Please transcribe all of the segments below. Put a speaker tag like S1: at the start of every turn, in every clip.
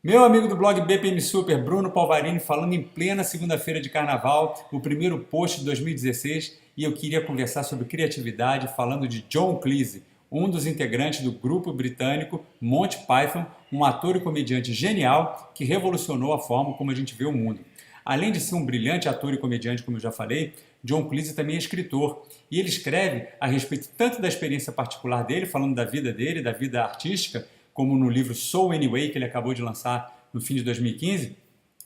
S1: Meu amigo do blog BPM Super, Bruno Palvarini, falando em plena segunda-feira de carnaval, o primeiro post de 2016, e eu queria conversar sobre criatividade, falando de John Cleese, um dos integrantes do grupo britânico Monty Python, um ator e comediante genial que revolucionou a forma como a gente vê o mundo. Além de ser um brilhante ator e comediante, como eu já falei, John Cleese também é escritor. E ele escreve a respeito tanto da experiência particular dele, falando da vida dele, da vida artística, como no livro So Anyway, que ele acabou de lançar no fim de 2015,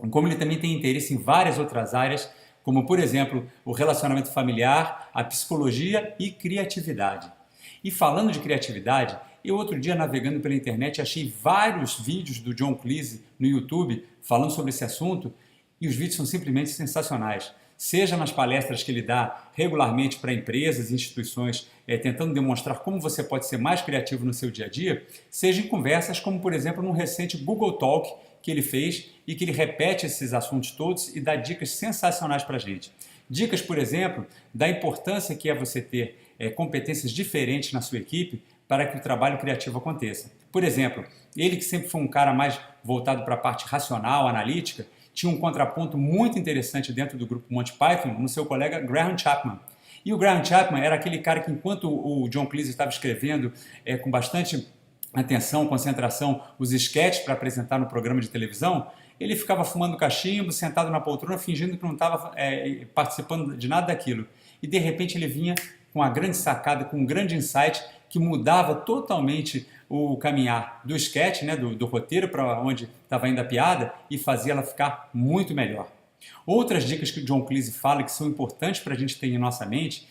S1: como ele também tem interesse em várias outras áreas, como, por exemplo, o relacionamento familiar, a psicologia e criatividade. E falando de criatividade, eu outro dia navegando pela internet achei vários vídeos do John Cleese no YouTube falando sobre esse assunto e os vídeos são simplesmente sensacionais. Seja nas palestras que ele dá regularmente para empresas e instituições, tentando demonstrar como você pode ser mais criativo no seu dia a dia, seja em conversas como, por exemplo, num recente Google Talk que ele fez e que ele repete esses assuntos todos e dá dicas sensacionais para a gente. Dicas, por exemplo, da importância que é você ter competências diferentes na sua equipe para que o trabalho criativo aconteça. Por exemplo, ele que sempre foi um cara mais voltado para a parte racional, analítica, tinha um contraponto muito interessante dentro do grupo Monty Python no seu colega Graham Chapman. E o Graham Chapman era aquele cara que, enquanto o John Cleese estava escrevendo com bastante atenção, concentração, os esquetes para apresentar no programa de televisão, ele ficava fumando cachimbo, sentado na poltrona, fingindo que não estava participando de nada daquilo. E de repente ele vinha com a grande sacada, com um grande insight que mudava totalmente o caminhar do sketch, né, do roteiro para onde estava indo a piada e fazia ela ficar muito melhor. Outras dicas que o John Cleese fala que são importantes para a gente ter em nossa mente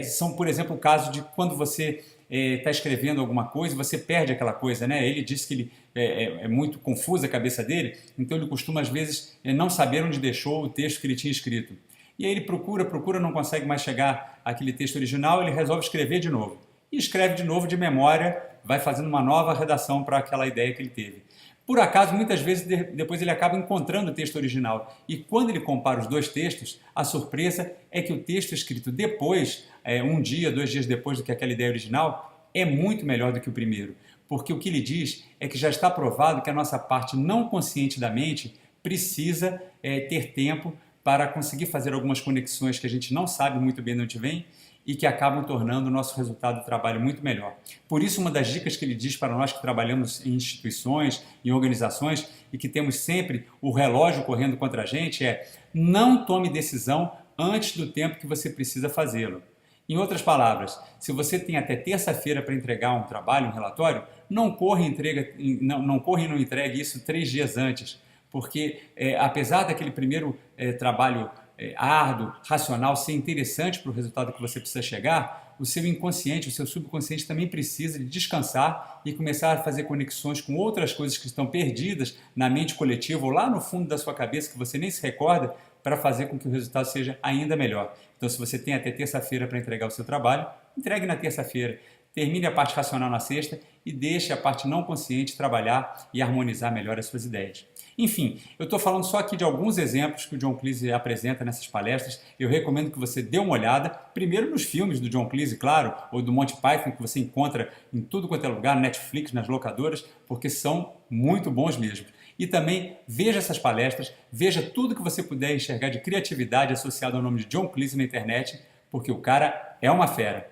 S1: são, por exemplo, o caso de quando você está escrevendo alguma coisa, você perde aquela coisa, né? Ele diz que é muito confusa a cabeça dele, então ele costuma às vezes não saber onde deixou o texto que ele tinha escrito. E aí ele procura, não consegue mais chegar àquele texto original, ele resolve escrever de novo. E escreve de novo de memória, vai fazendo uma nova redação para aquela ideia que ele teve. Por acaso, muitas vezes, depois ele acaba encontrando o texto original. E quando ele compara os dois textos, a surpresa é que o texto escrito depois, um dia, 2 dias depois do que aquela ideia original, é muito melhor do que o primeiro. Porque o que ele diz é que já está provado que a nossa parte não consciente da mente precisa ter tempo para conseguir fazer algumas conexões que a gente não sabe muito bem de onde vem e que acabam tornando o nosso resultado de trabalho muito melhor. Por isso, uma das dicas que ele diz para nós que trabalhamos em instituições, em organizações e que temos sempre o relógio correndo contra a gente não tome decisão antes do tempo que você precisa fazê-lo. Em outras palavras, se você tem até terça-feira para entregar um trabalho, um relatório, não corra e não entregue isso 3 dias antes, porque apesar daquele primeiro trabalho árduo, racional, ser interessante para o resultado que você precisa chegar, o seu inconsciente, o seu subconsciente também precisa de descansar e começar a fazer conexões com outras coisas que estão perdidas na mente coletiva ou lá no fundo da sua cabeça que você nem se recorda para fazer com que o resultado seja ainda melhor. Então, se você tem até terça-feira para entregar o seu trabalho, entregue na terça-feira. Termine a parte racional na sexta e deixe a parte não consciente trabalhar e harmonizar melhor as suas ideias. Enfim, eu estou falando só aqui de alguns exemplos que o John Cleese apresenta nessas palestras. Eu recomendo que você dê uma olhada, primeiro nos filmes do John Cleese, claro, ou do Monty Python, que você encontra em tudo quanto é lugar, Netflix, nas locadoras, porque são muito bons mesmo. E também veja essas palestras, veja tudo que você puder enxergar de criatividade associado ao nome de John Cleese na internet, porque o cara é uma fera.